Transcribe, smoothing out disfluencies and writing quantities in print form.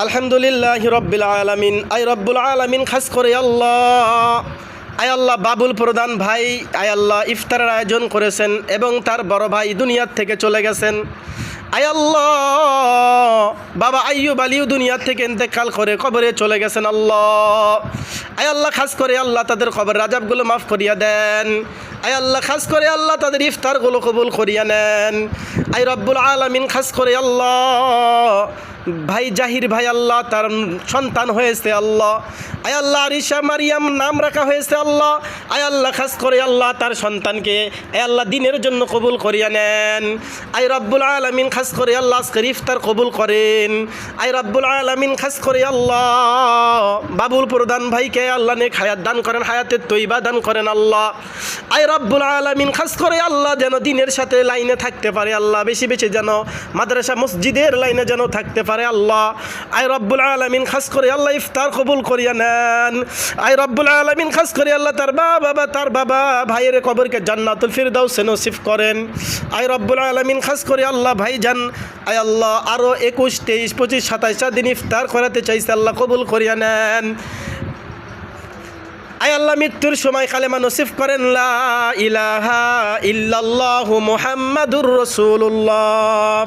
আলহামদুলিল্লাহি রাব্বিল আলামিন। আয় রব্বুল আলামিন, খাস করে আল্লাহ, আয় আল্লাহ বাবুল প্রধান ভাই আয় আল্লাহ ইফতারের আয়োজন করেছেন এবং তার বড় ভাই দুনিয়ার থেকে চলে গেছেন। আয় আল্লাহ বাবা আইয়ুব আলীও দুনিয়ার থেকে ইন্তেকাল করে কবরে চলে গেছেন। আল্লাহ আয় আল্লাহ, খাস করে আল্লাহ তাদের কবর রাজাবগুলো মাফ করিয়া দেন। আয় আল্লাহ, খাস করে আল্লাহ তাদের ইফতারগুলো কবুল করিয়া নেন। আয় রব্বুল আলামিন, খাস করে আল্লাহ ভাই জাহির ভাই আল্লাহ তার সন্তান হয়েছে। আল্লাহ আয় আল্লাহ আরিশা মারিয়াম নাম রাখা হয়েছে। আল্লাহ আয় আল্লাহ, খাস করে আল্লাহ তার সন্তানকে আয় আল্লাহ দিনের জন্য কবুল করিয়া নেন। আয় রব্বুল আলামিন, খাস করে আল্লাহ আজকের ইফতার কবুল করেন। আয় রব্বুল আলামিন, খাস করে আল্লাহ বাবুল প্রধান ভাইকে আল্লাহ নেক হায়াত দান করেন, হায়াতের তৈবা দান করেন। আল্লাহ আয় রব্বুল আলামিন, খাস করে আল্লাহ যেন দিনের সাথে লাইনে থাকতে পারে। আল্লাহ বেশি বেশি যেন মাদ্রাসা মসজিদের লাইনে যেন থাকতে পারে। আল্লাহ আয় রব্বুল আলামিন, খাস করে আল্লাহ ইফতার কবুল করিয়া নেন। আয় রব্বুল আলামিন, খাস করে আল্লাহ তার বাবা ভাইয়ের কবরকে জান্নাতুল ফিরদাউস নসিব করেন। আয় রব্বুল আলামিন, খাস করে আল্লাহ ভাইজান আয় আল্লাহ আরও 21, 23, 25, 27 দিন ইফতার করাতে চাইছে। আল্লাহ কবুল করিয়া নেন। আয় আল্লাহ মৃত্যুর সময় কালেমা নসিব করেন, লা ইলাহা ইল্লাল্লাহু মুহাম্মাদুর রাসূলুল্লাহ।